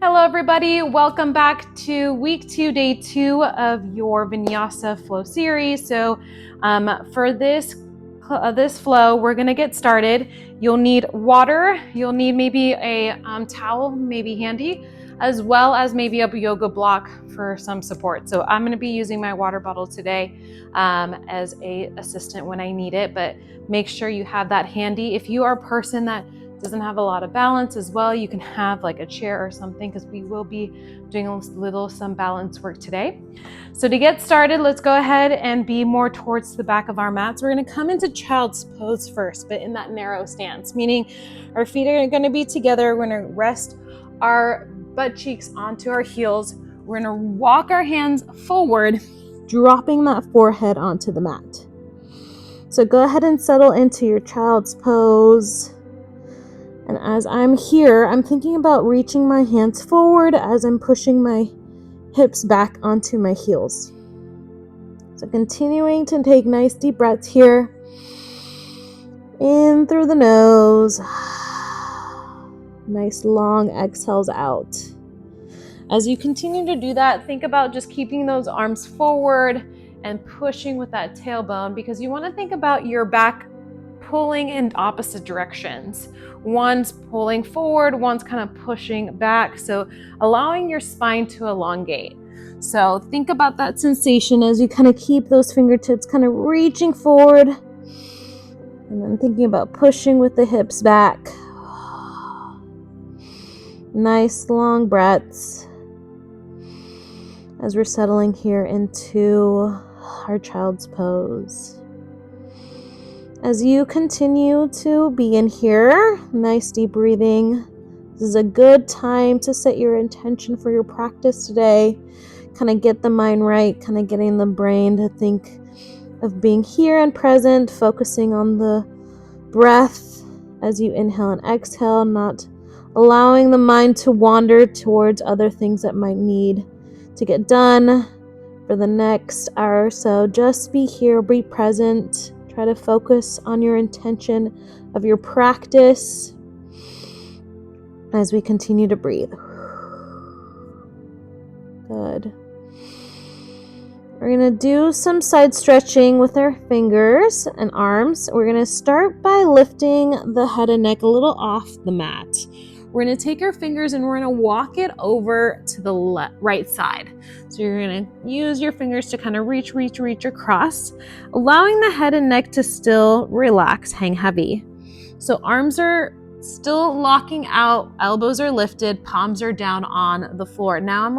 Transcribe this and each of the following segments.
Hello everybody, welcome back to week 2, day 2 of your Vinyasa flow series. So for this flow, we're gonna get started. You'll need water, you'll need maybe a towel, maybe handy, as well as maybe a yoga block for some support. So I'm gonna be using my water bottle today as a assistant when I need it, but make sure you have that handy. If you are a person that doesn't have a lot of balance as well, you can have like a chair or something, because we will be doing some balance work today. So to get started, let's go ahead and be more towards the back of our mats. We're going to come into child's pose first, but in that narrow stance, meaning our feet are going to be together. We're going to rest our butt cheeks onto our heels. We're going to walk our hands forward, dropping that forehead onto the mat. So go ahead and settle into your child's pose. And as I'm here, I'm thinking about reaching my hands forward as I'm pushing my hips back onto my heels. So continuing to take nice deep breaths here. In through the nose. Nice long exhales out. As you continue to do that, think about just keeping those arms forward and pushing with that tailbone, because you want to think about your back pulling in opposite directions. One's pulling forward, one's kind of pushing back. So allowing your spine to elongate. So think about that sensation as you kind of keep those fingertips kind of reaching forward. And then thinking about pushing with the hips back. Nice long breaths as we're settling here into our child's pose. As you continue to be in here, nice deep breathing. This is a good time to set your intention for your practice today. Kind of get the mind right, kind of getting the brain to think of being here and present, focusing on the breath as you inhale and exhale, not allowing the mind to wander towards other things that might need to get done for the next hour or so. Just be here, be present. Try to focus on your intention of your practice as we continue to breathe. Good. We're going to do some side stretching with our fingers and arms. We're going to start by lifting the head and neck a little off the mat. We're going to take our fingers and we're going to walk it over to the right side. So you're going to use your fingers to kind of reach across, allowing the head and neck to still relax, hang heavy. So arms are still locking out, elbows are lifted, palms are down on the floor. Now I'm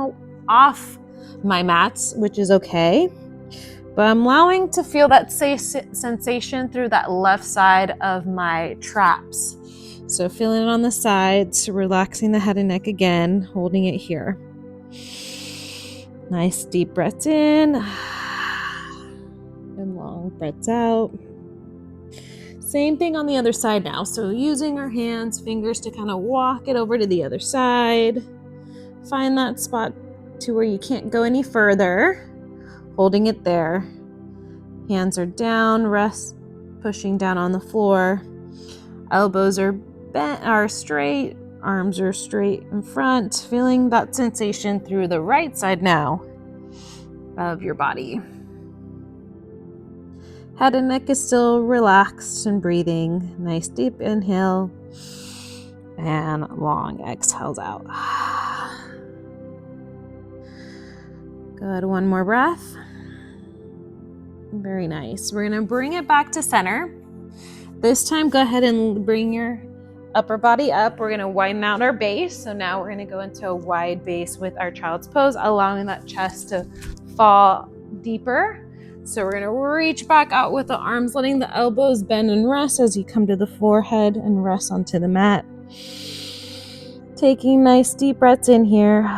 off my mats, which is okay, but I'm allowing to feel that sensation through that left side of my traps. So feeling it on the sides, relaxing the head and neck again, holding it here. Nice deep breaths in and long breaths out. Same thing on the other side now. So using our hands, fingers to kind of walk it over to the other side. Find that spot to where you can't go any further, holding it there. Hands are down, rest, pushing down on the floor. Elbows are bent, are straight, arms are straight in front, feeling that sensation through the right side now of your body. Head and neck is still relaxed and breathing. Nice deep inhale and long exhales out. Good, one more breath. Very nice. We're gonna bring it back to center. This time, go ahead and bring your upper body up. We're gonna widen out our base. So now we're gonna go into a wide base with our child's pose, allowing that chest to fall deeper. So we're gonna reach back out with the arms, letting the elbows bend and rest as you come to the forehead and rest onto the mat. Taking nice deep breaths in here.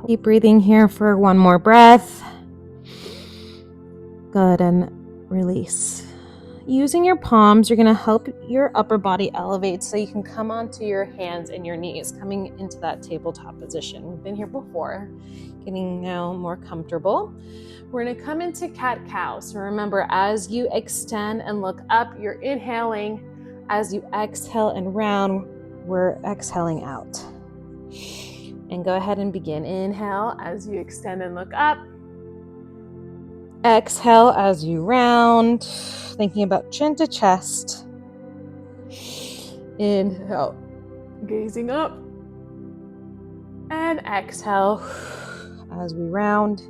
Keep breathing here for one more breath. Good, and release. Using your palms, you're going to help your upper body elevate so you can come onto your hands and your knees, coming into that tabletop position. We've been here before, getting now more comfortable. We're going to come into cat-cow. So remember, as you extend and look up, you're inhaling. As you exhale and round, we're exhaling out. And go ahead and begin. Inhale as you extend and look up. Exhale as you round, thinking about chin to chest. Inhale, gazing up. And exhale as we round.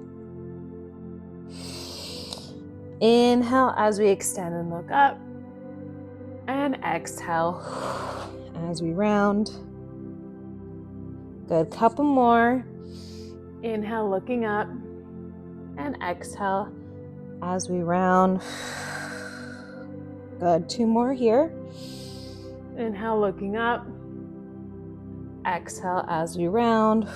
Inhale as we extend and look up. And exhale as we round. Good, couple more. Inhale, looking up. And exhale as we round. Good, 2 more here. Inhale, looking up. Exhale as we round.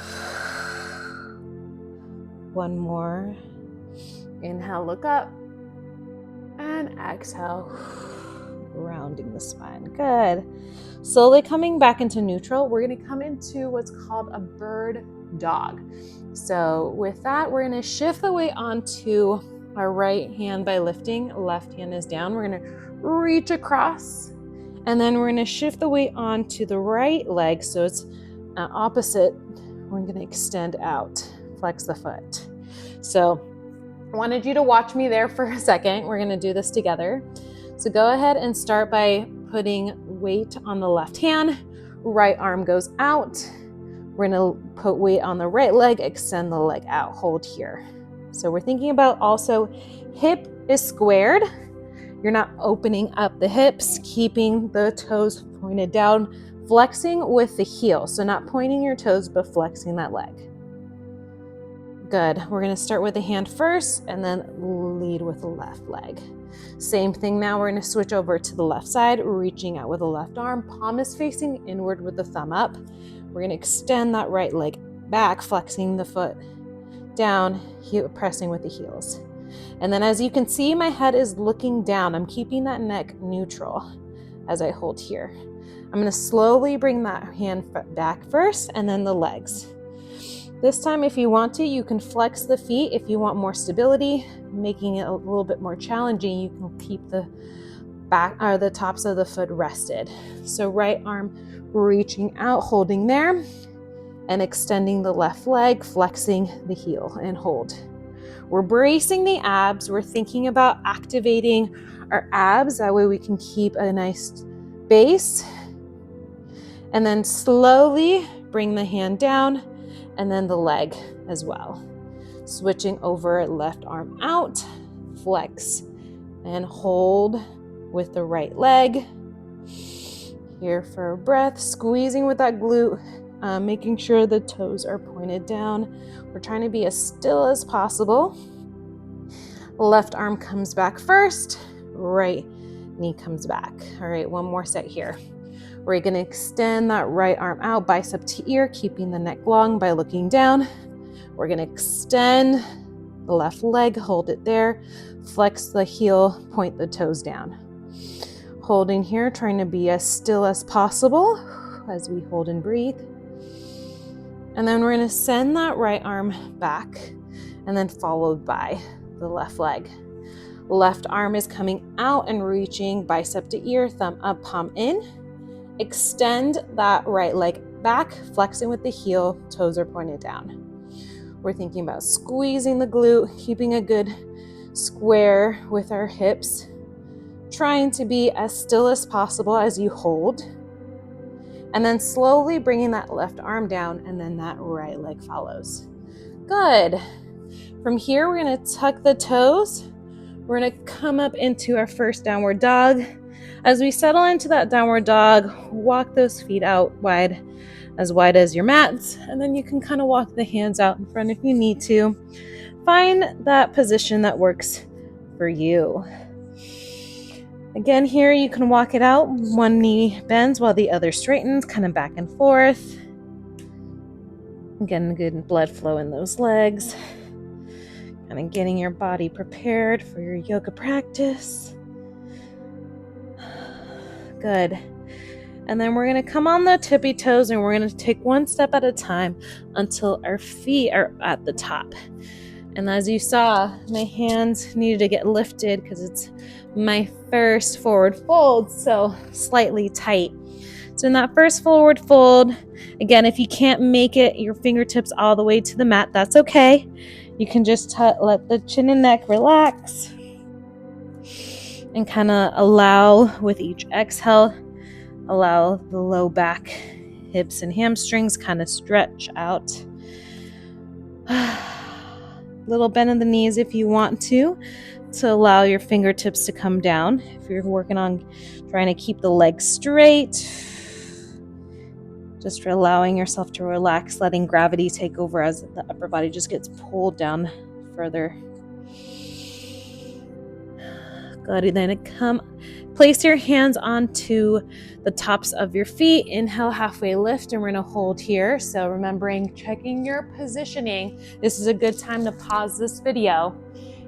1 more. Inhale, look up. And exhale, rounding the spine. Good. Slowly coming back into neutral, we're going to come into what's called a bird dog. So with that, we're going to shift the weight onto our right hand by lifting. Left hand is down. We're going to reach across, and then we're going to shift the weight onto the right leg. So it's opposite. We're going to extend out, flex the foot. So I wanted you to watch me there for a second. We're going to do this together. So go ahead and start by putting weight on the left hand. Right arm goes out. We're going to put weight on the right leg, extend the leg out, hold here. So we're thinking about also hip is squared. You're not opening up the hips, keeping the toes pointed down, flexing with the heel. So not pointing your toes, but flexing that leg. Good. We're going to start with the hand first and then lead with the left leg. Same thing now. We're going to switch over to the left side, reaching out with the left arm. Palm is facing inward with the thumb up. We're going to extend that right leg back, flexing the foot down, pressing with the heels. And then as you can see, my head is looking down. I'm keeping that neck neutral as I hold here. I'm going to slowly bring that hand back first and then the legs. This time, if you want to, you can flex the feet. If you want more stability, making it a little bit more challenging, you can keep the back or the tops of the foot rested. So right arm reaching out, holding there, and extending the left leg, flexing the heel and hold. We're bracing the abs. We're thinking about activating our abs. That way we can keep a nice base. And then slowly bring the hand down and then the leg as well. Switching over, left arm out, flex and hold with the right leg. Here for a breath, squeezing with that glute, making sure the toes are pointed down. We're trying to be as still as possible. Left arm comes back first, right knee comes back. All right, 1 more set here. We're going to extend that right arm out, bicep to ear, keeping the neck long by looking down. We're going to extend the left leg, hold it there, flex the heel, point the toes down. Holding here, trying to be as still as possible as we hold and breathe. And then we're going to send that right arm back and then followed by the left leg. Left arm is coming out and reaching, bicep to ear, thumb up, palm in. Extend that right leg back, flexing with the heel, toes are pointed down. We're thinking about squeezing the glute, keeping a good square with our hips, trying to be as still as possible as you hold, and then slowly bringing that left arm down, and then that right leg follows. Good. From here, we're going to tuck the toes. We're going to come up into our first downward dog. As we settle into that downward dog, walk those feet out wide as your mats, and then you can kind of walk the hands out in front if you need to. Find that position that works for you. Again, here you can walk it out. One knee bends while the other straightens, kind of back and forth. Again, good blood flow in those legs. Kind of getting your body prepared for your yoga practice. Good. And then we're going to come on the tippy toes and we're going to take one step at a time until our feet are at the top. And as you saw, my hands needed to get lifted because it's my first forward fold, so slightly tight. So in that first forward fold, again, if you can't make it your fingertips all the way to the mat, that's okay. You can just let the chin and neck relax and kind of allow with each exhale, allow the low back, hips and hamstrings kind of stretch out. Little bend in the knees if you want to allow your fingertips to come down. If you're working on trying to keep the legs straight, just allowing yourself to relax, letting gravity take over as the upper body just gets pulled down further. Good. Then place your hands onto the tops of your feet. Inhale, halfway lift, and we're going to hold here. So remembering checking your positioning. This is a good time to pause this video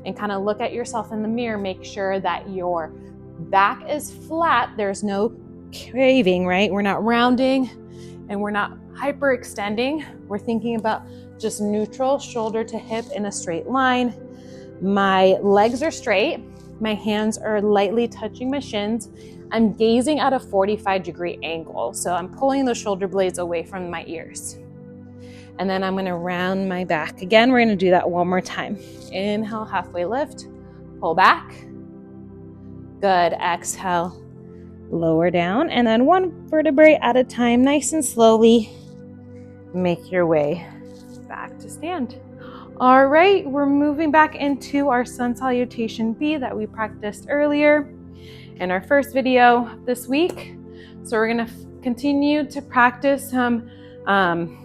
and kind of look at yourself in the mirror. Make sure that your back is flat. There's no craving, right? We're not rounding and we're not hyperextending. We're thinking about just neutral, shoulder to hip in a straight line. My legs are straight. My hands are lightly touching my shins. I'm gazing at a 45-degree angle. So I'm pulling the shoulder blades away from my ears. And then I'm going to round my back. Again, we're going to do that one more time. Inhale, halfway lift, pull back. Good. Exhale, lower down. And then one vertebrae at a time, nice and slowly, make your way back to stand. All right, we're moving back into our sun salutation B that we practiced earlier in our first video this week. So we're going to continue to practice some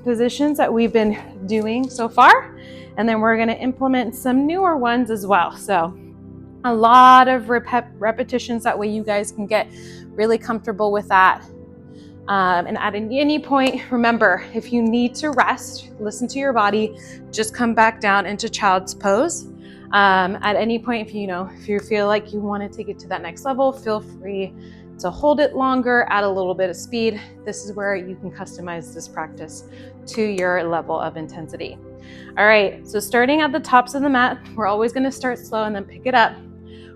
positions that we've been doing so far, and then we're going to implement some newer ones as well. So a lot of repetitions, that way you guys can get really comfortable with that. And at any point, remember, if you need to rest, listen to your body, just come back down into child's pose. At any point, if you feel like you want to take it to that next level, feel free to hold it longer, add a little bit of speed. This is where you can customize this practice to your level of intensity. All right, so starting at the tops of the mat, we're always going to start slow and then pick it up.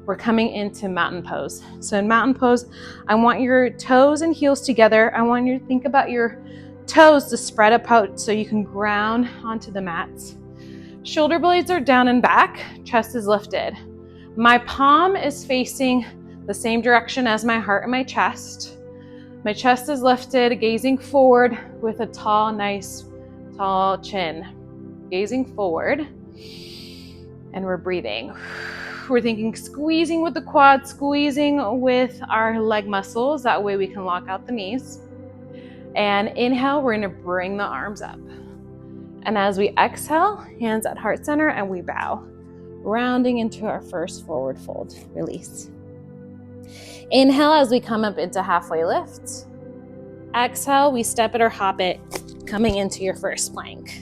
We're coming into mountain pose. So in mountain pose, I want your toes and heels together. I want you to think about your toes to spread out so you can ground onto the mats. Shoulder blades are down and back, chest is lifted. My palm is facing the same direction as my heart and my chest. My chest is lifted, gazing forward with a nice tall chin. Gazing forward, and we're breathing. We're thinking squeezing with the quads, squeezing with our leg muscles. That way we can lock out the knees. And inhale, we're gonna bring the arms up. And as we exhale, hands at heart center, and we bow, rounding into our first forward fold, release. Inhale as we come up into halfway lift. Exhale, we step it or hop it, coming into your first plank.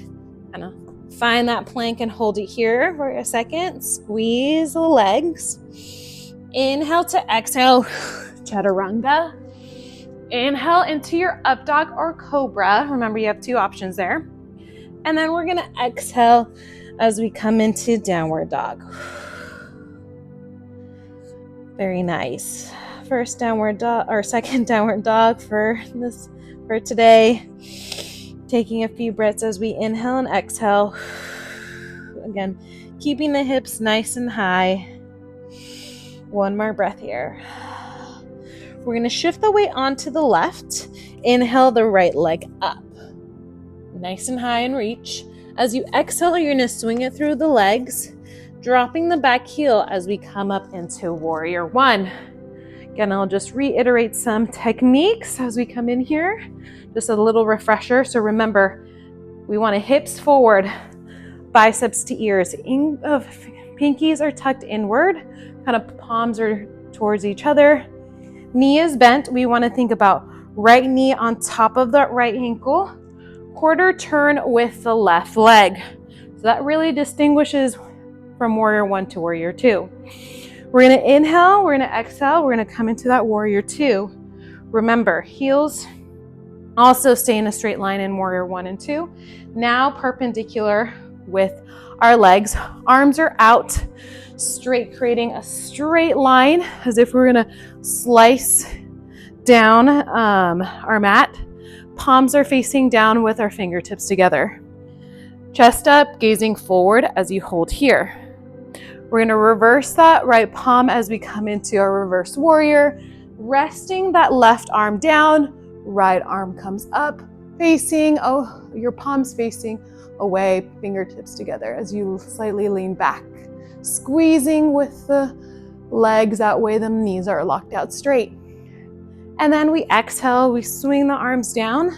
Find that plank and hold it here for a second. Squeeze the legs. Inhale to exhale, chaturanga. Inhale into your up dog or cobra. Remember, you have two options there. And then we're gonna exhale as we come into downward dog. Very nice. First downward dog or second downward dog for today. Taking a few breaths as we inhale and exhale. Again, keeping the hips nice and high. One more breath here. We're going to shift the weight onto the left. Inhale the right leg up. Nice and high and reach. As you exhale, you're going to swing it through the legs, dropping the back heel as we come up into warrior one. Again, I'll just reiterate some techniques as we come in here. Just a little refresher. So remember, we want hips forward, biceps to ears. Pinkies are tucked inward, kind of palms are towards each other. Knee is bent. We want to think about right knee on top of that right ankle, quarter turn with the left leg. So that really distinguishes from warrior one to warrior two. We're going to inhale, we're going to exhale, we're going to come into that warrior two. Remember, heels also stay in a straight line in warrior one and two. Now perpendicular with our legs. Arms are out straight, creating a straight line as if we're going to slice down our mat. Palms are facing down with our fingertips together. Chest up, gazing forward as you hold here. We're going to reverse that right palm as we come into our reverse warrior, resting that left arm down, right arm comes up, facing, your palms facing away, fingertips together as you slightly lean back, squeezing with the legs that way the knees are locked out straight. And then we exhale, we swing the arms down,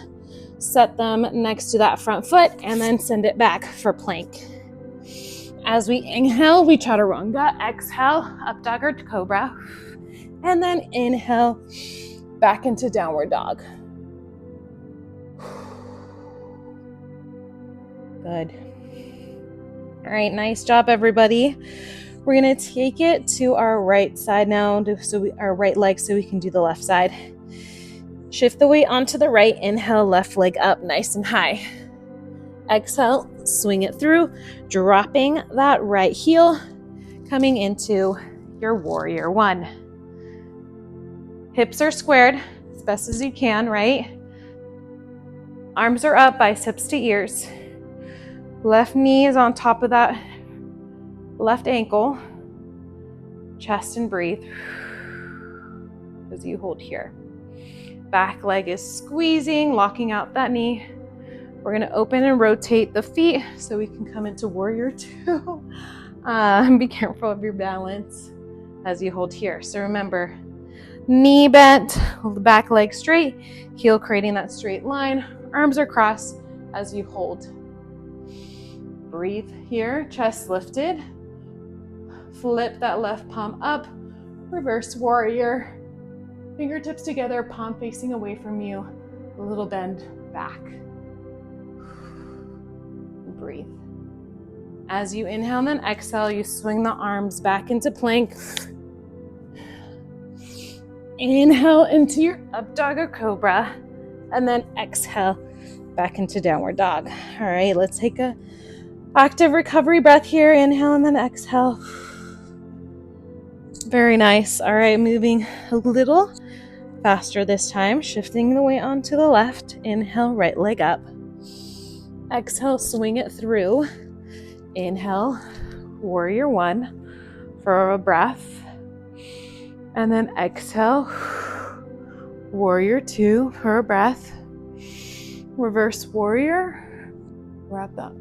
set them next to that front foot, and then send it back for plank. As we inhale, we chaturanga. Exhale, up dog or cobra. And then inhale, back into downward dog. Good. All right, nice job, everybody. We're gonna take it to our right side now, our right leg, so we can do the left side. Shift the weight onto the right. Inhale, left leg up nice and high. Exhale, swing it through, dropping that right heel, coming into your warrior one. Hips are squared as best as you can, right? Arms are up, biceps to ears. Left knee is on top of that left ankle. Chest and breathe as you hold here. Back leg is squeezing, locking out that knee. We're gonna open and rotate the feet so we can come into warrior two. Be careful of your balance as you hold here. So remember, knee bent, hold the back leg straight, heel creating that straight line, arms are crossed as you hold. Breathe here, chest lifted. Flip that left palm up, reverse warrior. Fingertips together, palm facing away from you, a little bend back. Breathe. As you inhale and then exhale, you swing the arms back into plank. Inhale into your up dog or cobra, and then exhale back into downward dog. All right, let's take a active recovery breath here. Inhale and then exhale. Very nice. All right, moving a little faster this time, shifting the weight onto the left. Inhale, right leg up. Exhale, swing it through. Inhale, warrior one for a breath. And then exhale, warrior two for a breath. Reverse warrior. Wrap that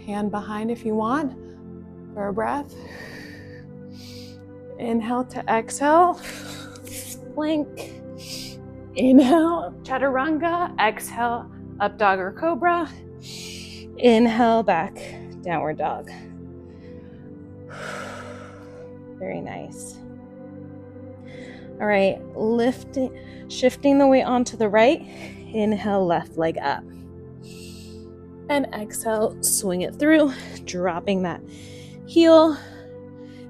hand behind if you want for a breath. Inhale to exhale, plank. Inhale, chaturanga. Exhale, up dog or cobra. Inhale, back, downward dog. Very nice. All right, shifting the weight onto the right. Inhale, left leg up. And exhale, swing it through, dropping that heel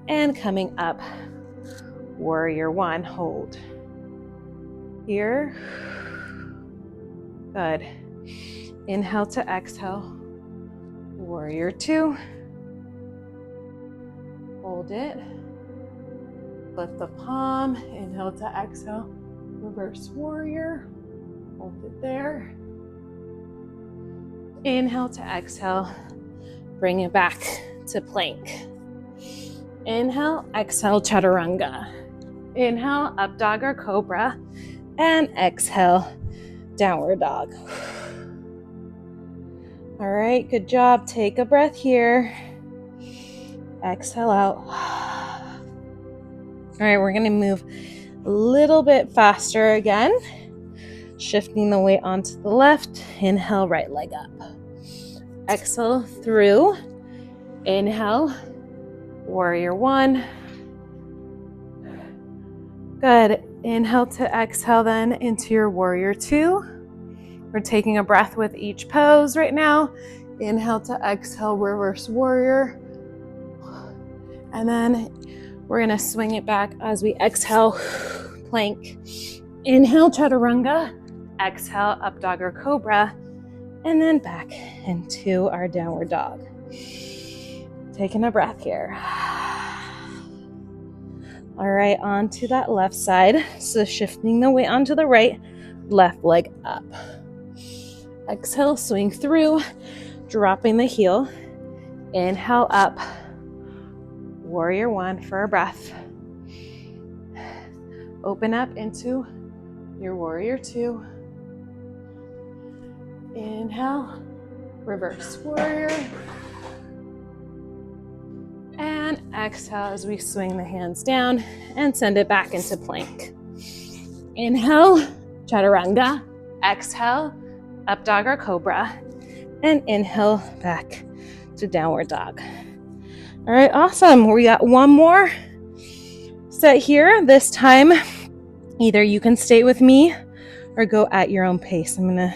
and coming up. Warrior one, hold. Here. Good. Inhale to exhale. Warrior two. Hold it. Lift the palm. Inhale to exhale. Reverse warrior. Hold it there. Inhale to exhale. Bring it back to plank. Inhale, exhale, chaturanga. Inhale, up dog or cobra. And exhale, downward dog. All right, good job. Take a breath here. Exhale out. All right, we're gonna move a little bit faster again. Shifting the weight onto the left. Inhale, right leg up. Exhale through. Inhale, warrior one. Good. Inhale to exhale then into your warrior two. We're taking a breath with each pose right now. Inhale to exhale, reverse warrior. And then we're gonna swing it back as we exhale, plank. Inhale, chaturanga. Exhale, up dog or cobra. And then back into our downward dog. Taking a breath here. All right, onto that left side. So shifting the weight onto the right, left leg up. Exhale, swing through, dropping the heel. Inhale up. Warrior one for a breath. Open up into your warrior two. Inhale, reverse warrior. And exhale as we swing the hands down and send it back into plank. Inhale, chaturanga. Exhale, up dog or cobra. And inhale back to downward dog. All right, awesome. We got one more set here. This time, either you can stay with me or go at your own pace. I'm gonna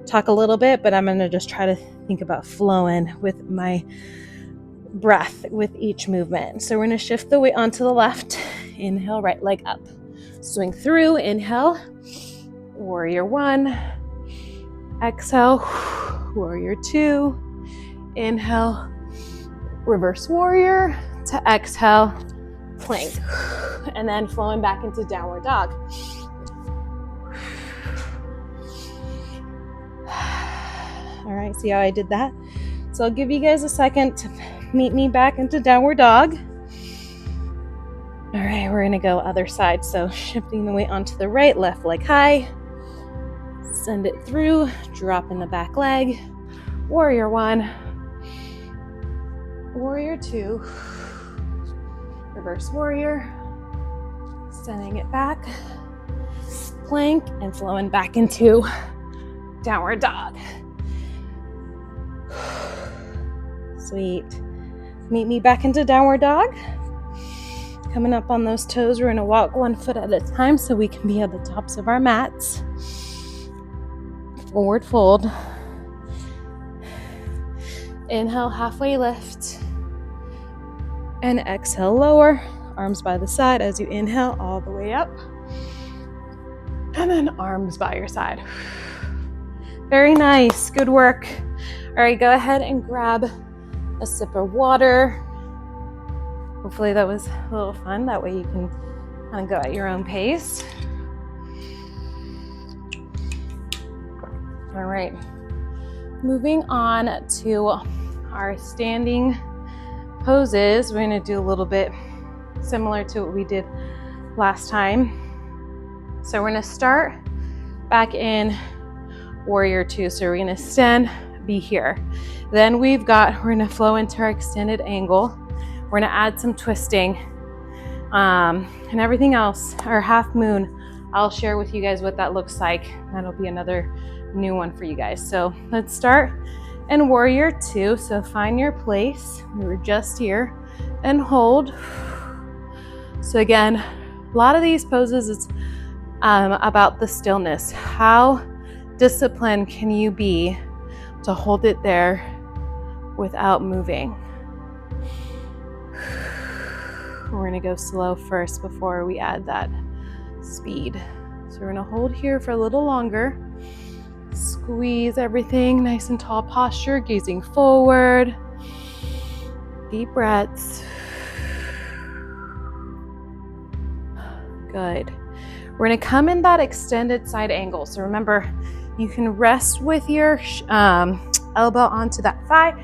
talk a little bit, but I'm gonna just try to think about flowing with my breath with each movement. So we're gonna shift the weight onto the left. Inhale, right leg up. Swing through, inhale, warrior one. Exhale, warrior two. Inhale, reverse warrior to exhale, plank. And then flowing back into downward dog. All right, see how I did that? So I'll give you guys a second to meet me back into downward dog. All right, we're gonna go other side. So shifting the weight onto the right, left leg high. Send it through, drop in the back leg. Warrior one. Warrior two. Reverse warrior. Sending it back. Plank and flowing back into downward dog. Sweet. Meet me back into downward dog. Coming up on those toes, we're gonna walk 1 foot at a time so we can be at the tops of our mats. Forward fold. Inhale, halfway lift. And exhale, lower. Arms by the side as you inhale all the way up. And then arms by your side. Very nice, good work. All right, go ahead and grab a sip of water. Hopefully that was a little fun. That way you can kind of go at your own pace. All right, moving on to our standing poses. We're gonna do a little bit similar to what we did last time. So we're gonna start back in warrior two. So we're gonna stand, be here. Then we're gonna flow into our extended angle. We're gonna add some twisting and everything else. Our half moon, I'll share with you guys what that looks like. That'll be another new one for you guys. So let's start in warrior two. So find your place. We were just here and hold. So again, a lot of these poses, it's about the stillness. How disciplined can you be to hold it there without moving? We're gonna go slow first before we add that speed. So we're gonna hold here for a little longer. Squeeze everything, nice and tall posture, gazing forward. Deep breaths. Good. We're gonna come in that extended side angle. So remember, you can rest with your elbow onto that thigh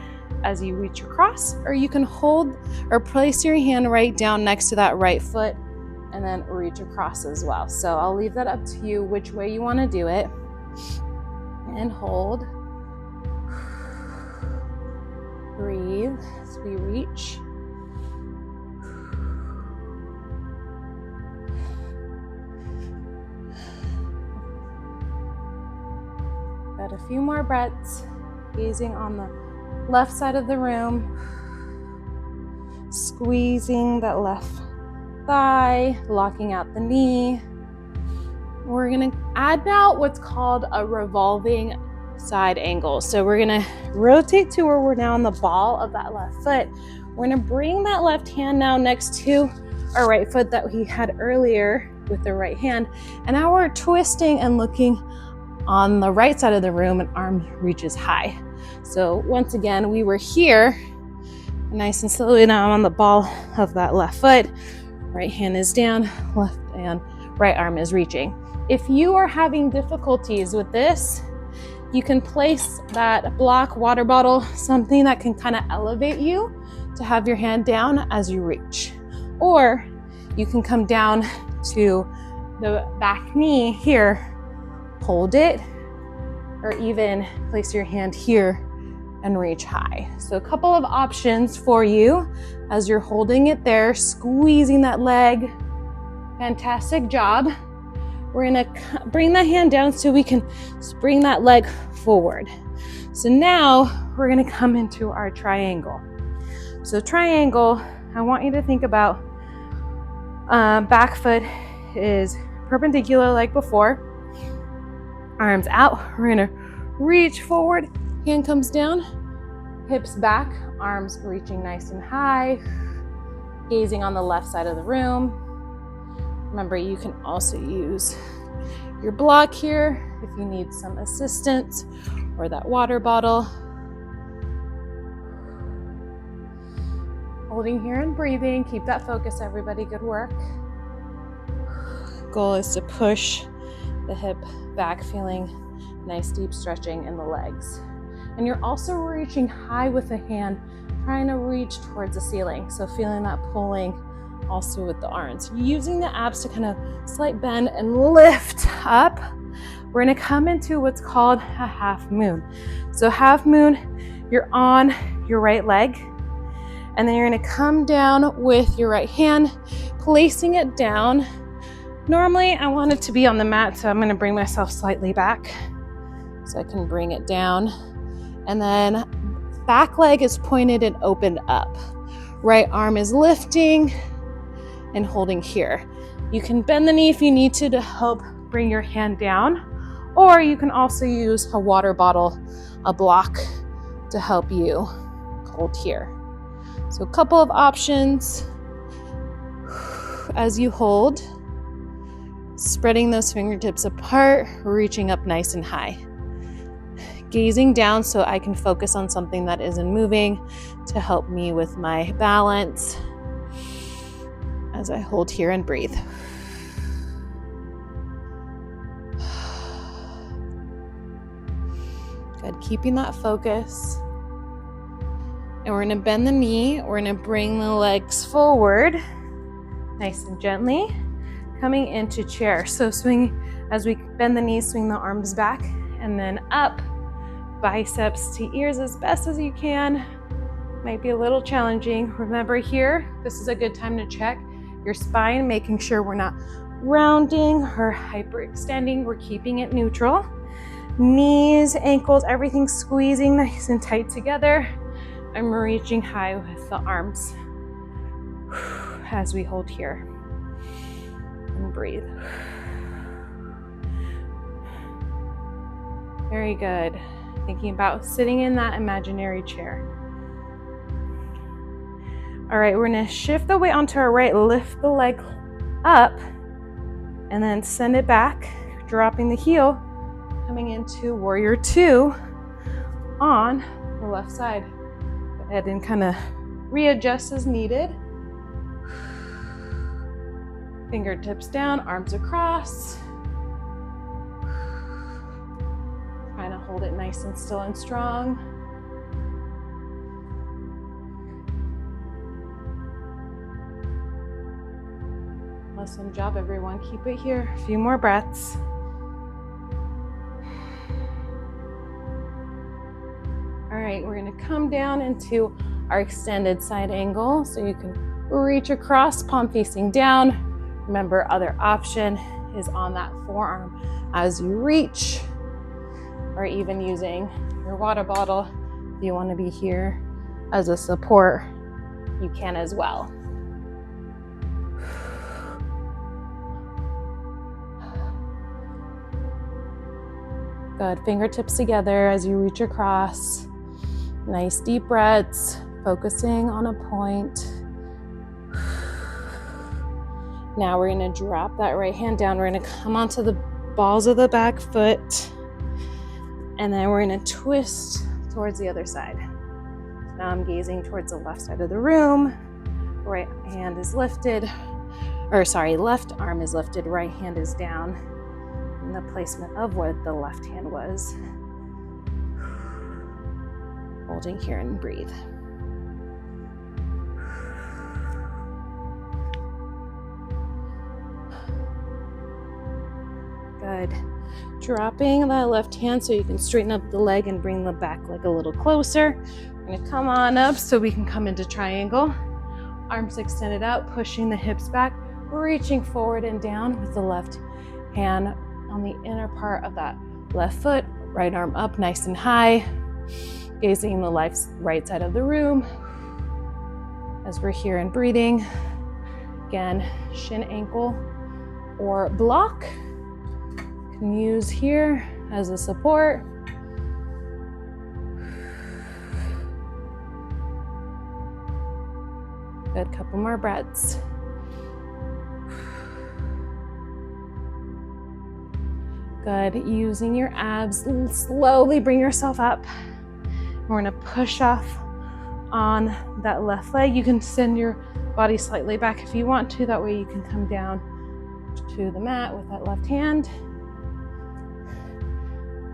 as you reach across, or you can hold or place your hand right down next to that right foot and then reach across as well. So I'll leave that up to you which way you want to do it. And hold. Breathe as we reach. Got a few more breaths, gazing on the left side of the room, squeezing that left thigh, locking out the knee. We're gonna add now what's called a revolving side angle. So we're gonna rotate to where we're now on the ball of that left foot. We're gonna bring that left hand now next to our right foot that we had earlier with the right hand. And now we're twisting and looking on the right side of the room, and arm reaches high. So once again, we were here, nice and slowly, now I'm on the ball of that left foot. Right hand is down, left hand, right arm is reaching. If you are having difficulties with this, you can place that block, water bottle, something that can kind of elevate you to have your hand down as you reach. Or you can come down to the back knee here, hold it, or even place your hand here and reach high. So a couple of options for you as you're holding it there, squeezing that leg. Fantastic job. We're gonna bring that hand down so we can bring that leg forward. So now we're gonna come into our triangle. So triangle, I want you to think about back foot is perpendicular like before. Arms out, we're gonna reach forward, hand comes down, hips back, arms reaching nice and high, gazing on the left side of the room. Remember, you can also use your block here if you need some assistance, or that water bottle. Holding here and breathing, keep that focus, everybody, good work. Goal is to push the hip back, feeling nice deep stretching in the legs. And you're also reaching high with the hand, trying to reach towards the ceiling. So feeling that pulling also with the arms. Using the abs to kind of slight bend and lift up. We're gonna come into what's called a half moon. So half moon, you're on your right leg, and then you're gonna come down with your right hand, placing it down. Normally I want it to be on the mat, so I'm gonna bring myself slightly back so I can bring it down. And then back leg is pointed and opened up. Right arm is lifting and holding here. You can bend the knee if you need to help bring your hand down, or you can also use a water bottle, a block to help you hold here. So a couple of options as you hold, spreading those fingertips apart, reaching up nice and high. Gazing down so I can focus on something that isn't moving to help me with my balance as I hold here and breathe. Good, keeping that focus. And we're gonna bend the knee, we're gonna bring the legs forward, nice and gently, coming into chair. So swing, as we bend the knees, swing the arms back and then up, biceps to ears as best as you can. Might be a little challenging. Remember here, this is a good time to check your spine, making sure we're not rounding or hyperextending, we're keeping it neutral. Knees, ankles, everything squeezing nice and tight together. I'm reaching high with the arms as we hold here and breathe. Very good. Thinking about sitting in that imaginary chair. All right, we're gonna shift the weight onto our right, lift the leg up, and then send it back, dropping the heel, coming into warrior two on the left side. Go ahead and kind of readjust as needed. Fingertips down, arms across. Trying to hold it nice and still and strong. Awesome job, everyone. Keep it here. A few more breaths. All right, we're gonna come down into our extended side angle. So you can reach across, palm facing down. Remember, other option is on that forearm as you reach, or even using your water bottle. If you want to be here as a support, you can as well. Good, fingertips together as you reach across. Nice deep breaths, focusing on a point. Now we're gonna drop that right hand down. We're gonna come onto the balls of the back foot, and then we're gonna twist towards the other side. Now I'm gazing towards the left side of the room. Right hand is lifted, left arm is lifted, right hand is down in the placement of where the left hand was. Holding here and breathe. Good. Dropping that left hand so you can straighten up the leg and bring the back leg a little closer. We're going to come on up so we can come into triangle. Arms extended out, pushing the hips back, reaching forward and down with the left hand on the inner part of that left foot, right arm up nice and high, gazing the right side of the room as we're here and breathing. Again, shin, ankle, or block. Can use here as a support. Good, couple more breaths. Good, using your abs, slowly bring yourself up. We're gonna push off on that left leg. You can send your body slightly back if you want to, that way you can come down to the mat with that left hand.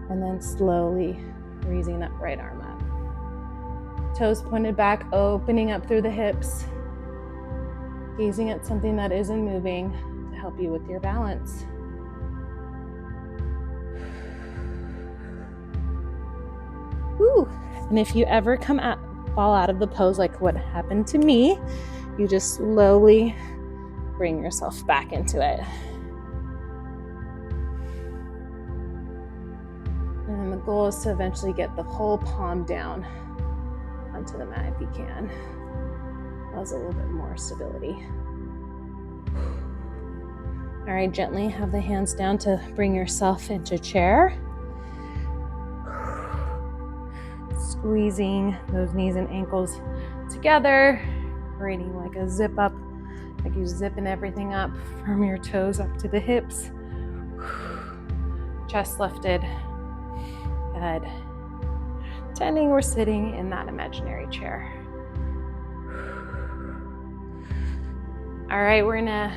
And then slowly raising that right arm up. Toes pointed back, opening up through the hips. Gazing at something that isn't moving to help you with your balance. Woo. And if you ever fall out of the pose like what happened to me, you just slowly bring yourself back into it. And the goal is to eventually get the whole palm down onto the mat if you can. Allows a little bit more stability. All right, gently have the hands down to bring yourself into chair. Squeezing those knees and ankles together, creating like a zip up, like you're zipping everything up from your toes up to the hips. Chest lifted. Good. Pretending we're sitting in that imaginary chair. All right, we're gonna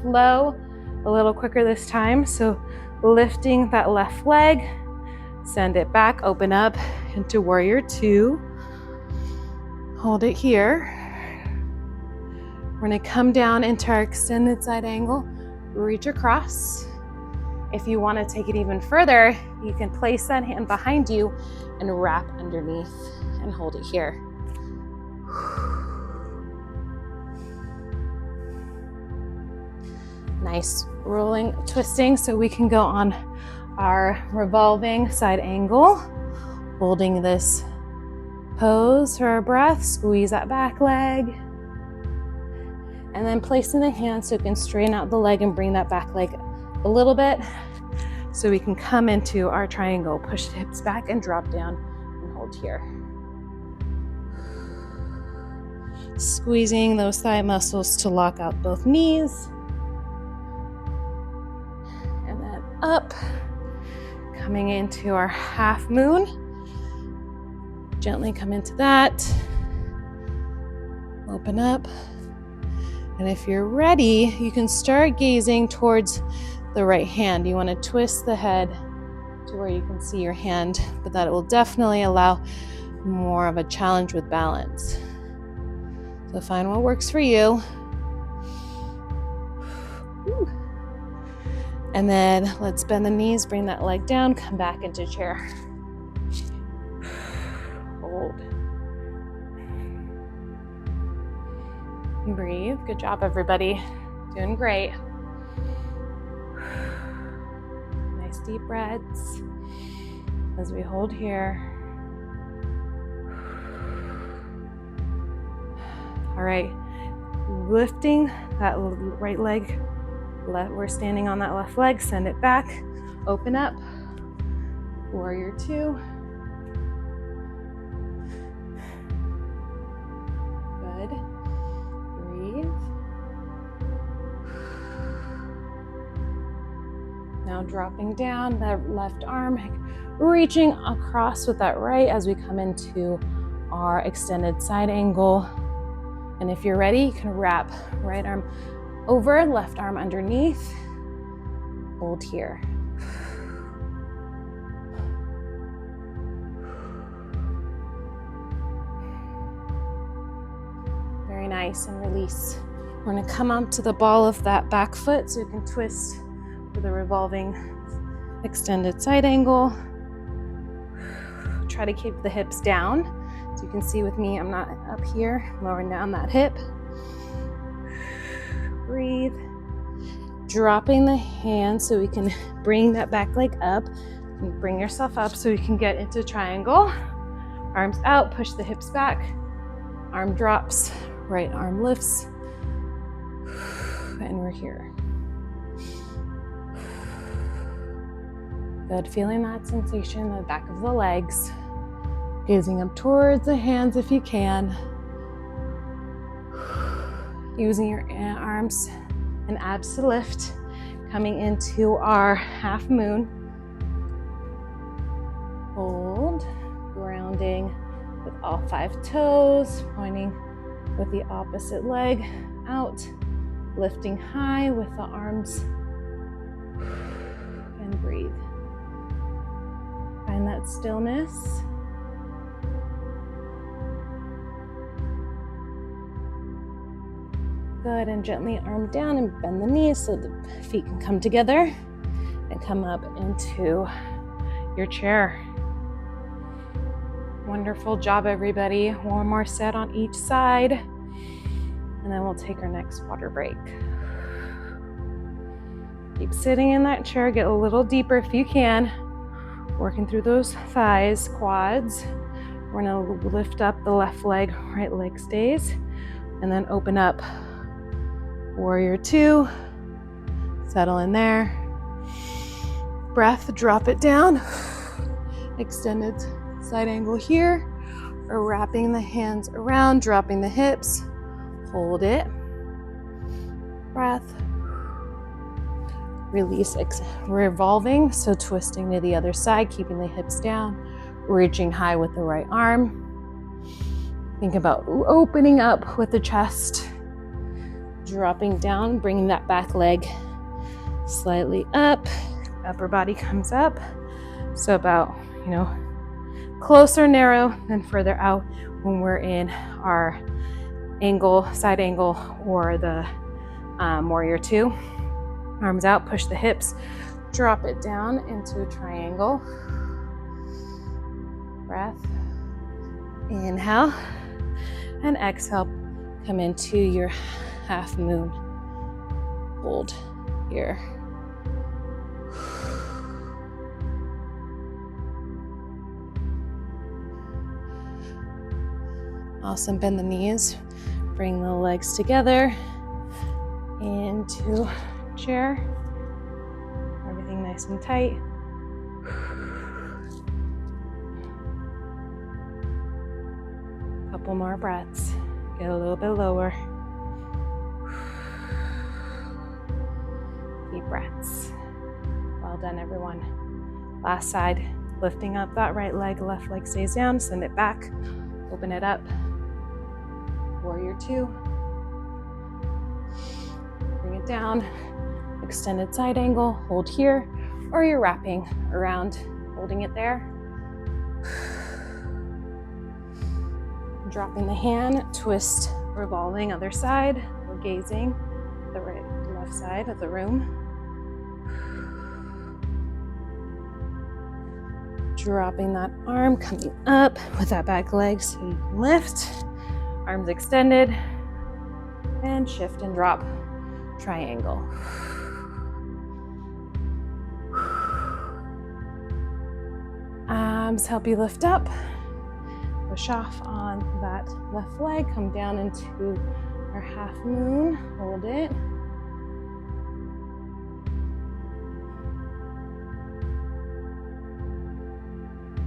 flow a little quicker this time. So lifting that left leg, send it back, open up into warrior two. Hold it here. We're gonna come down into our extended side angle, reach across. If you wanna take it even further, you can place that hand behind you and wrap underneath and hold it here. Nice rolling, twisting, so we can go on our revolving side angle, holding this pose for our breath. Squeeze that back leg, and then placing the hand so you can straighten out the leg and bring that back leg a little bit so we can come into our triangle. Push the hips back and drop down and hold here. Squeezing those thigh muscles to lock out both knees. Up, coming into our half moon. Gently come into that. Open up. And if you're ready, you can start gazing towards the right hand. You want to twist the head to where you can see your hand, but that will definitely allow more of a challenge with balance. So find what works for you. Woo. And then let's bend the knees, bring that leg down, come back into chair. Hold. Breathe. Good job, everybody. Doing great. Nice deep breaths as we hold here. All right, lifting that right leg. We're standing on that left leg, send it back, open up, warrior two. Good, breathe. Now dropping down that left arm, reaching across with that right as we come into our extended side angle. And if you're ready, you can wrap right arm over, left arm underneath, hold here. Very nice, and release. We're gonna come up to the ball of that back foot so you can twist with a revolving extended side angle. Try to keep the hips down. So you can see with me, I'm not up here, lowering down that hip. Breathe. Dropping the hands so we can bring that back leg up. And bring yourself up so you can get into triangle. Arms out, push the hips back. Arm drops, right arm lifts. And we're here. Good, feeling that sensation in the back of the legs. Gazing up towards the hands if you can. Using your arms and abs to lift. Coming into our half moon. Hold, grounding with all 5 toes, pointing with the opposite leg out. Lifting high with the arms. And breathe. Find that stillness. Good, and gently arm down and bend the knees so the feet can come together and come up into your chair. Wonderful job, everybody. One more set on each side, and then we'll take our next water break. Keep sitting in that chair, get a little deeper if you can. Working through those thighs, quads. We're gonna lift up the left leg, right leg stays, and then open up. Warrior 2, settle in there. Breath, drop it down. Extended side angle here. Or wrapping the hands around, dropping the hips. Hold it. Breath. Release, revolving, so twisting to the other side, keeping the hips down. Reaching high with the right arm. Think about opening up with the chest. Dropping down, bringing that back leg slightly up. Upper body comes up. So about, closer narrow than further out when we're in our angle, side angle, or the warrior 2. Arms out, push the hips, drop it down into a triangle. Breath. Inhale and exhale. Come into your half moon. Hold here. Awesome. Bend the knees. Bring the legs together into chair. Everything nice and tight. Couple more breaths. Get a little bit lower. Deep breaths. Well done, everyone. Last side. Lifting up that right leg, left leg stays down. Send it back. Open it up. Warrior 2. Bring it down. Extended side angle. Hold here. Or you're wrapping around, holding it there. Dropping the hand, twist, revolving other side. We're gazing the left side of the room. Dropping that arm, coming up with that back leg so you can lift. Arms extended. And shift and drop. Triangle. Arms help you lift up. Push off on that left leg. Come down into our half moon. Hold it.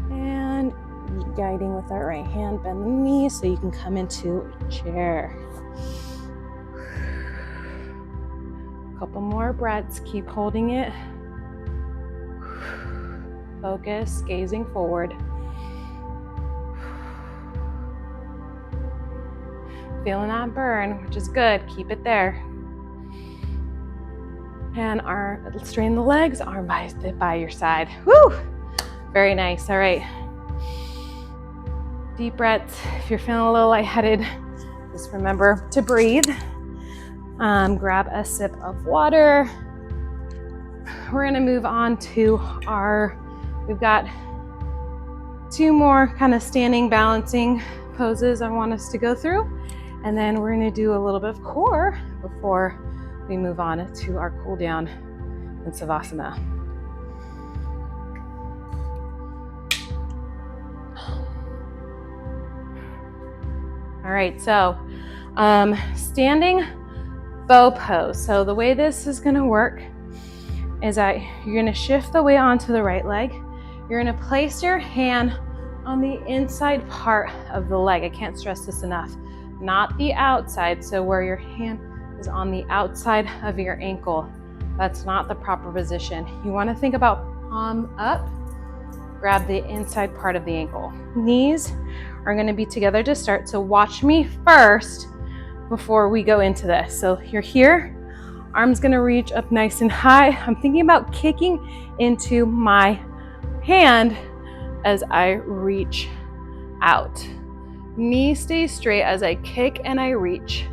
And guiding with our right hand, bend the knee so you can come into chair. Couple more breaths. Keep holding it. Focus, gazing forward. Feeling that burn, which is good. Keep it there. And straighten the legs, arm by your side. Woo! Very nice. All right. Deep breaths. If you're feeling a little lightheaded, just remember to breathe. Grab a sip of water. We're gonna move on to we've got 2 more kind of standing balancing poses I want us to go through. And then we're gonna do a little bit of core before we move on to our cool down in Savasana. All right, so standing bow pose. So the way this is gonna work is that you're gonna shift the weight onto the right leg. You're gonna place your hand on the inside part of the leg. I can't stress this enough, not the outside. So where your hand is on the outside of your ankle, that's not the proper position. You wanna think about palm up, grab the inside part of the ankle. Knees are gonna be together to start. So watch me first before we go into this. So you're here, arm's gonna reach up nice and high. I'm thinking about kicking into my hand as I reach out. Knee stays straight as I kick and I reach.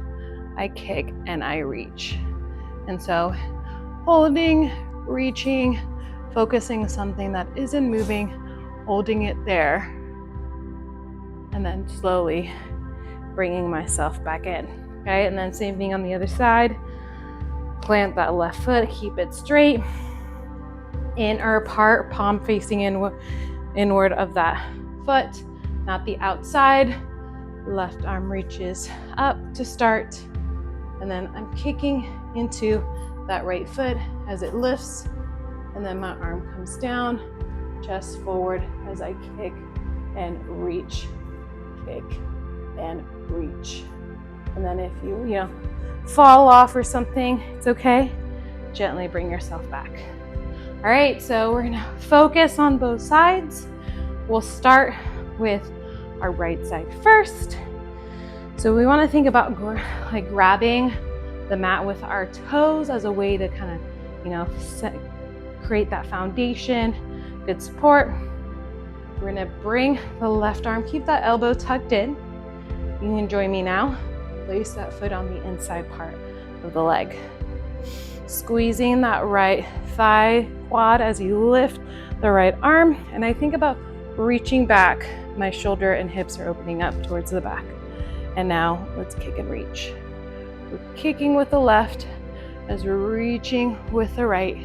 I kick and I reach. And so holding, reaching, focusing something that isn't moving, holding it there, and then slowly bringing myself back in. Okay, and then same thing on the other side. Plant that left foot, keep it straight. Inner part, palm facing inward of that foot, not the outside. Left arm reaches up to start. And then I'm kicking into that right foot as it lifts. And then my arm comes down, chest forward as I kick and reach, kick and reach. And then if you fall off or something, it's okay. Gently bring yourself back. All right, so we're gonna focus on both sides. We'll start with our right side first. So we wanna think about grabbing the mat with our toes as a way to kind of, create that foundation, good support. We're gonna bring the left arm, keep that elbow tucked in. You can join me now. Place that foot on the inside part of the leg. Squeezing that right thigh quad as you lift the right arm. And I think about reaching back. My shoulder and hips are opening up towards the back. And now let's kick and reach. We're kicking with the left as we're reaching with the right.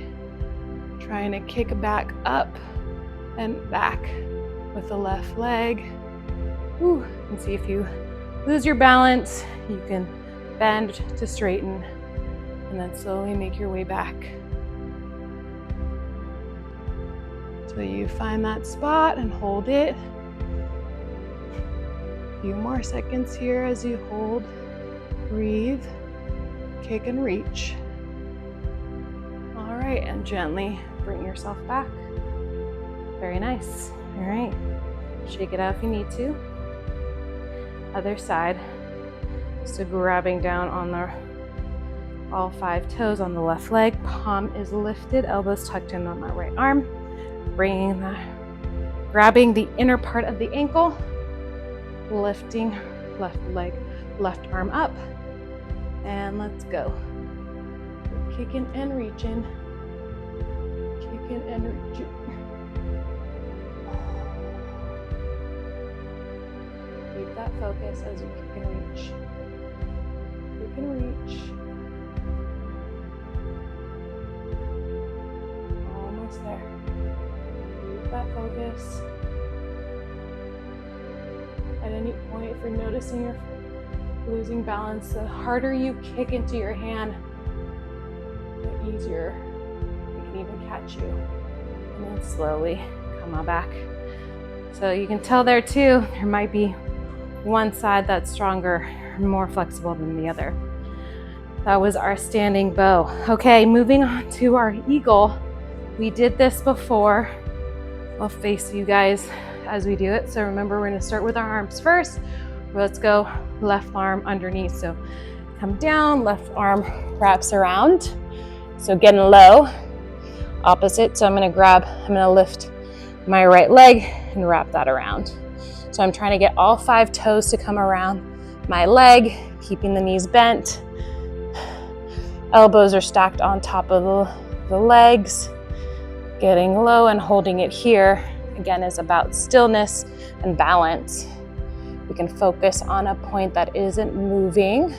Trying to kick back up and back with the left leg. Ooh, and see if you lose your balance, you can bend to straighten and then slowly make your way back. So you find that spot and hold it. A few more seconds here as you hold, breathe, kick and reach. All right, and gently bring yourself back. Very nice. All right, shake it out if you need to. Other side. So grabbing down on all 5 toes on the left leg. Palm is lifted, elbows tucked in on my right arm. Grabbing the inner part of the ankle. Lifting left leg, left arm up. And let's go. Kicking and reaching. Kicking and reaching. Keep that focus as you kick and reach. Kick and reach. Almost there. Keep that focus. At any point, if you're noticing you're losing balance, the harder you kick into your hand, the easier it can even catch you. And then slowly come on back. So you can tell there too, there might be one side that's stronger or more flexible than the other. That was our standing bow. Okay, moving on to our eagle. We did this before. I'll face you guys as we do it. So remember, we're gonna start with our arms first. Let's go left arm underneath. So come down, left arm wraps around. So getting low, opposite. So I'm gonna lift my right leg and wrap that around. So I'm trying to get all 5 toes to come around my leg, keeping the knees bent. Elbows are stacked on top of the legs. Getting low and holding it here, again, is about stillness and balance. We can focus on a point that isn't moving.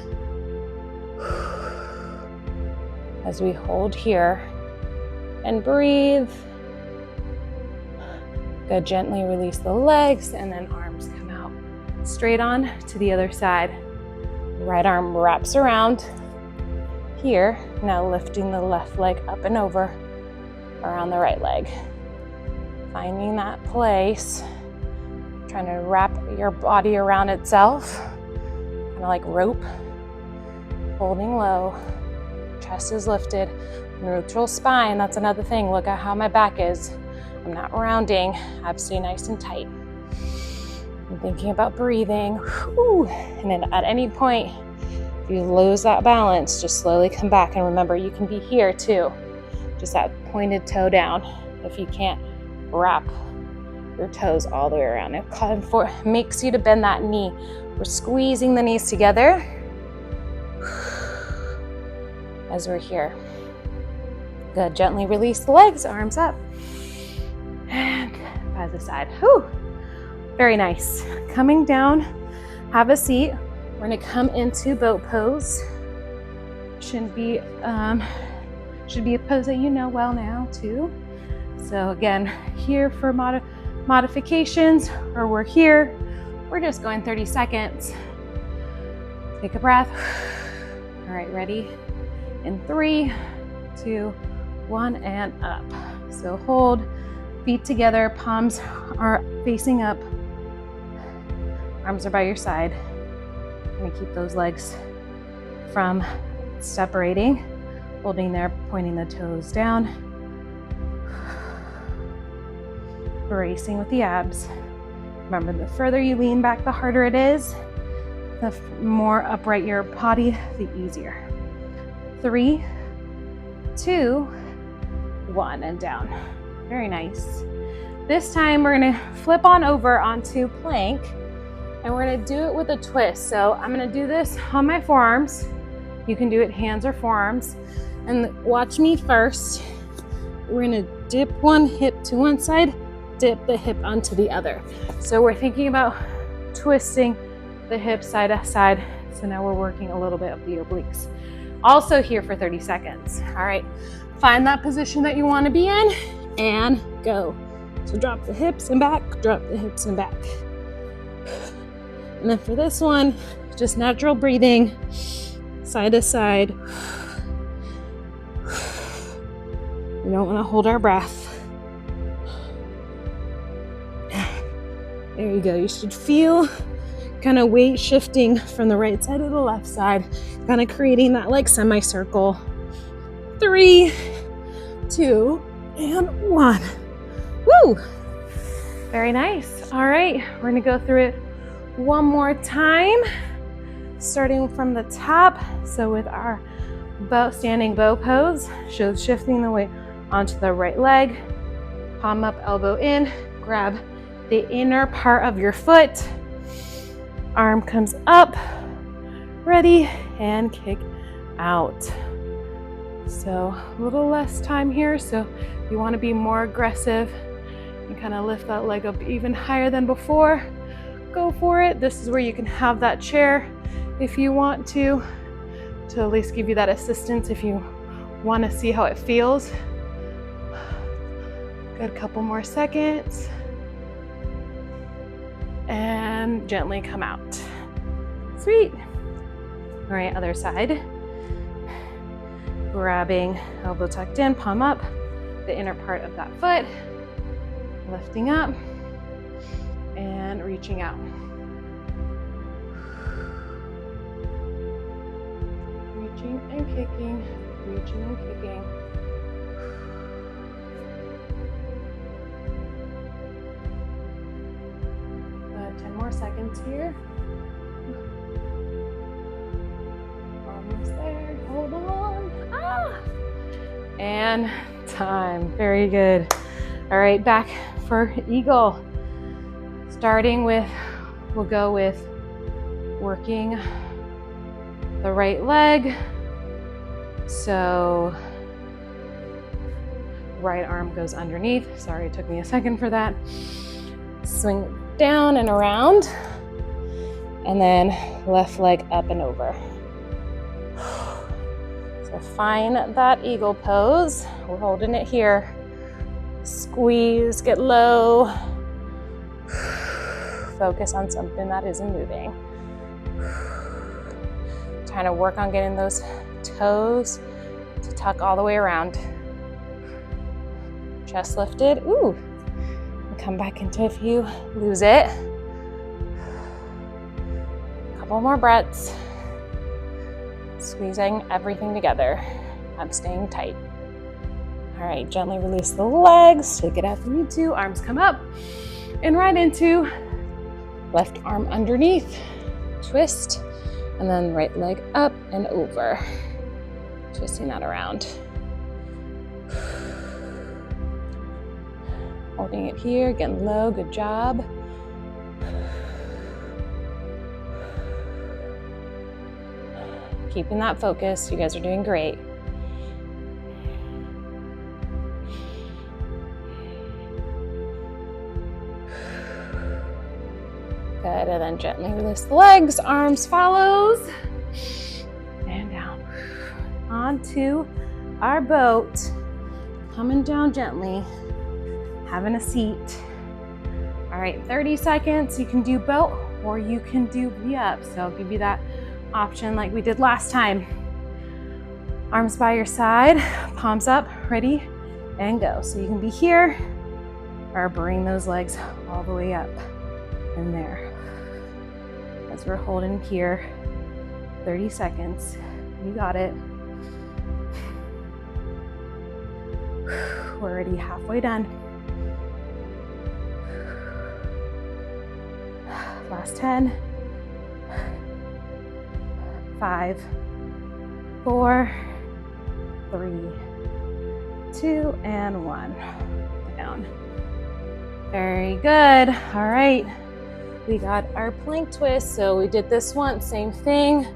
As we hold here and breathe. Good, gently release the legs and then arms come out. Straight on to the other side. Right arm wraps around here. Now lifting the left leg up and over around the right leg. Finding that place. Trying to wrap your body around itself. Kind of like rope. Holding low. Chest is lifted. Neutral spine, that's another thing. Look at how my back is. I'm not rounding. Absolutely nice and tight. I'm thinking about breathing. Whew. And then at any point, if you lose that balance, just slowly come back. And remember, you can be here too. Just that pointed toe down. If you can't wrap your toes all the way around. It makes you to bend that knee. We're squeezing the knees together as we're here. Good, gently release the legs, arms up. And by the side. Whew. Very nice. Coming down, have a seat. We're gonna come into boat pose. Should be a pose that you know well now too. So again, here for modifications, or we're here. We're just going 30 seconds. Take a breath. All right, ready? In 3, 2, 1, and up. So hold, feet together, palms are facing up. Arms are by your side. Gonna keep those legs from separating. Holding there, pointing the toes down. Bracing with the abs. Remember, the further you lean back, the harder it is. The more upright your body, the easier. 3, 2, 1, and down. Very nice. This time we're gonna flip on over onto plank, and we're gonna do it with a twist. So I'm gonna do this on my forearms. You can do it hands or forearms. And watch me first. We're gonna dip one hip to one side, dip the hip onto the other. So we're thinking about twisting the hip side to side. So now we're working a little bit of the obliques. Also here for 30 seconds. All right, find that position that you want to be in and go. So drop the hips and back, drop the hips and back. And then for this one, just natural breathing, side to side. We don't want to hold our breath. There you go. You should feel kind of weight shifting from the right side to the left side, kind of creating that like semicircle. 3, 2, and 1. Woo! Very nice. All right, we're gonna go through it one more time, starting from the top. So with our standing bow pose, shows shifting the weight onto the right leg, palm up, elbow in, grab the inner part of your foot, arm comes up, ready, and kick out. So a little less time here. So if you want to be more aggressive and kind of lift that leg up even higher than before, go for it. This is where you can have that chair if you want to at least give you that assistance if you want to see how it feels. Good, couple more seconds. And gently come out. Sweet. All right, other side. Grabbing elbow tucked in, palm up, the inner part of that foot, lifting up and reaching out. Reaching and kicking, reaching and kicking. 10 more seconds here. Almost there. Hold on. And time. Very good. All right, back for eagle. Starting with, we'll go with working the right leg. So right arm goes underneath. Sorry, it took me a second for that. Swing it down and around. And then left leg up and over. So find that eagle pose. We're holding it here. Squeeze, get low. Focus on something that isn't moving. Trying to work on getting those toes to tuck all the way around. Chest lifted. Ooh. And come back into if you lose it. Couple more breaths. Squeezing everything together. I'm staying tight. All right, gently release the legs. Shake it out if you need to. Arms come up and right into left arm underneath. Twist. And then right leg up and over. Twisting that around. Holding it here, getting low, good job. Keeping that focus, you guys are doing great. Good, and then gently release the legs, arms follows, and down. Onto our boat, coming down gently, having a seat. All right, 30 seconds, you can do boat or you can do V-up. So I'll give you that option like we did last time. Arms by your side, palms up, ready, and go. So you can be here or bring those legs all the way up and there. As we're holding here, 30 seconds. You got it. We're already halfway done. Last 10. 5, 4, 3, 2, and 1. Down. Very good. All right. We got our plank twist. So we did this once, same thing.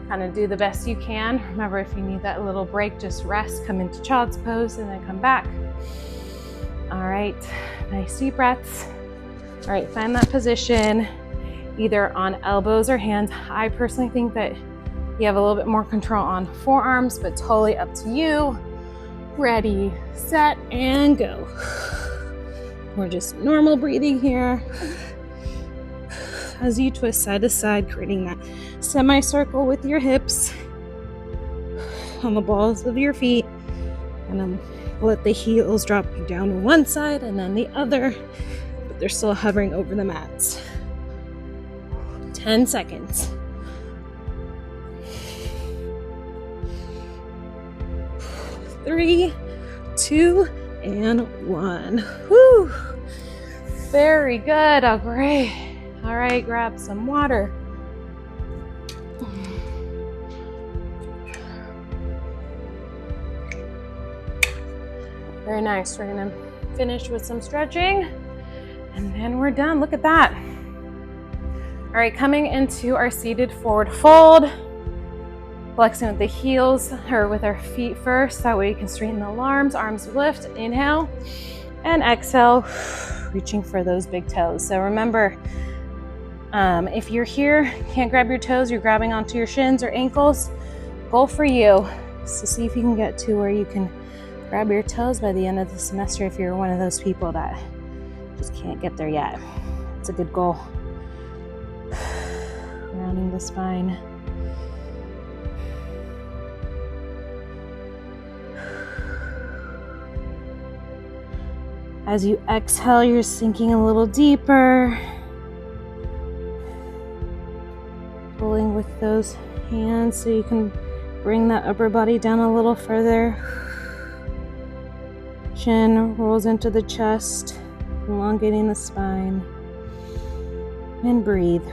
Kind of do the best you can. Remember, if you need that little break, just rest, come into child's pose, and then come back. All right. Nice deep breaths. All right. Find that position either on elbows or hands. I personally think that you have a little bit more control on forearms, but totally up to you. Ready, set, and go. We're just normal breathing here. As you twist side to side, creating that semicircle with your hips on the balls of your feet. And then let the heels drop down to one side and then the other, but they're still hovering over the mats. 10 seconds. 3, 2, and 1. Woo! Very good. Oh, great. All right, grab some water. Very nice. We're gonna finish with some stretching and then we're done. Look at that. All right, coming into our seated forward fold. Flexing with the heels or with our feet first. That way you can straighten the arms lift, inhale, and exhale, reaching for those big toes. So remember, if you're here, can't grab your toes, you're grabbing onto your shins or ankles, goal for you is to see if you can get to where you can grab your toes by the end of the semester if you're one of those people that just can't get there yet. It's a good goal. Rounding the spine. As you exhale, you're sinking a little deeper. Pulling with those hands so you can bring that upper body down a little further. Chin rolls into the chest, elongating the spine. And breathe.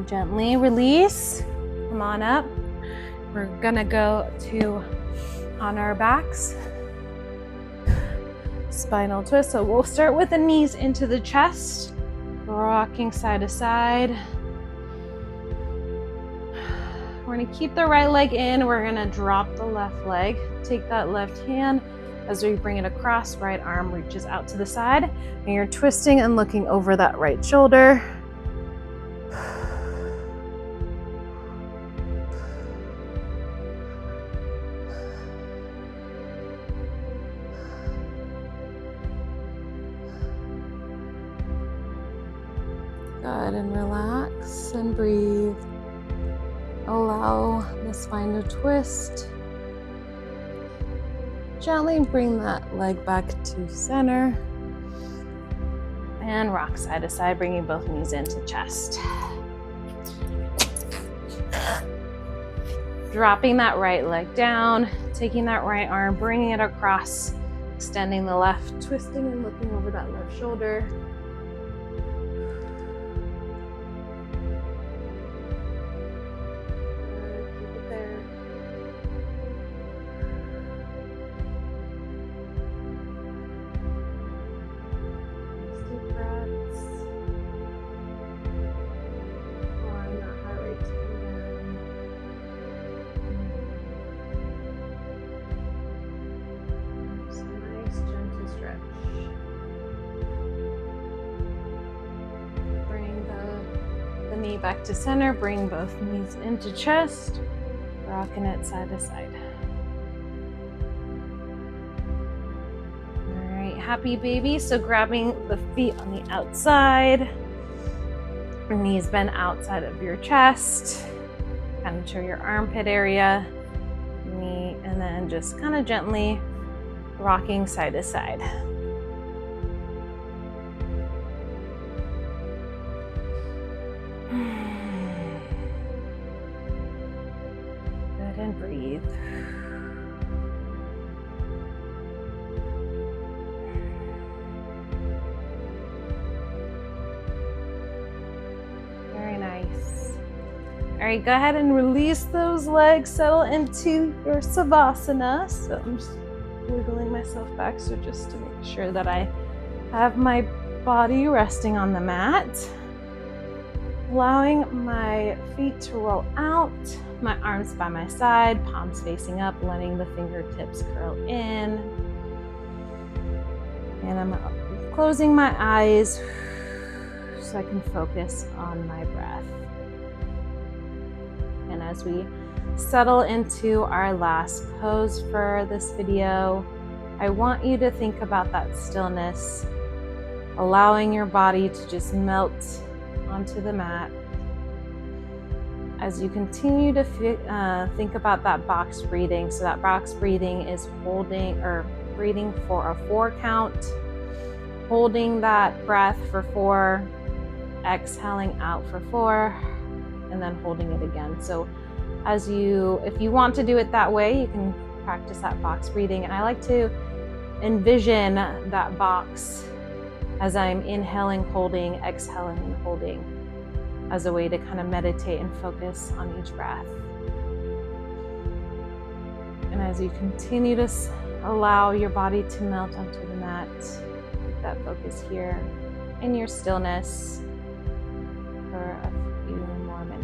Gently release. Come on up. We're gonna go to on our backs. Spinal twist. So we'll start with the knees into the chest, rocking side to side. We're gonna keep the right leg in. We're gonna drop the left leg. Take that left hand as we bring it across. Right arm reaches out to the side, and you're twisting and looking over that right shoulder. Good, and relax and breathe. Allow the spine to twist. Gently bring that leg back to center. And rock side to side, bringing both knees into chest. Dropping that right leg down, taking that right arm, bringing it across, extending the left, twisting and looking over that left shoulder. Knee back to center, bring both knees into chest, rocking it side to side. All right, happy baby. So grabbing the feet on the outside, knees bend outside of your chest, kind of show your armpit area, knee, and then just kind of gently rocking side to side. Good, and breathe. Very nice. All right, go ahead and release those legs, settle into your Savasana. So I'm just wiggling myself back, so just to make sure that I have my body resting on the mat. Allowing my feet to roll out, my arms by my side, palms facing up, letting the fingertips curl in. And I'm closing my eyes so I can focus on my breath. And as we settle into our last pose for this video, I want you to think about that stillness, allowing your body to just melt onto the mat. As you continue to think about that box breathing, so that box breathing is holding or breathing for a 4 count, holding that breath for 4, exhaling out for 4, and then holding it again. So if you want to do it that way, you can practice that box breathing. And I like to envision that box as I'm inhaling, holding, exhaling, and holding, as a way to kind of meditate and focus on each breath. And as you continue to allow your body to melt onto the mat, keep that focus here in your stillness for a few more minutes.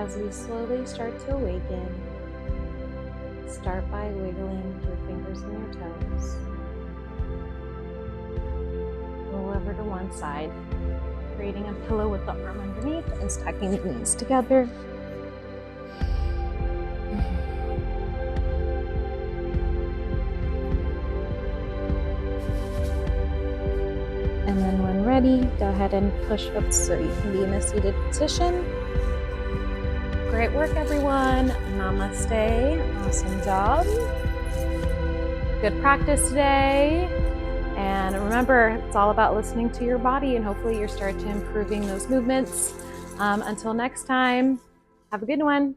As you slowly start to awaken, start by wiggling your fingers and your toes. Roll over to one side, creating a pillow with the arm underneath and stacking the knees together. And then when ready, go ahead and push up so you can be in a seated position. Great work, everyone. Namaste. Awesome job. Good practice today. And remember, it's all about listening to your body, and hopefully you're starting to improving those movements. Until next time, have a good one.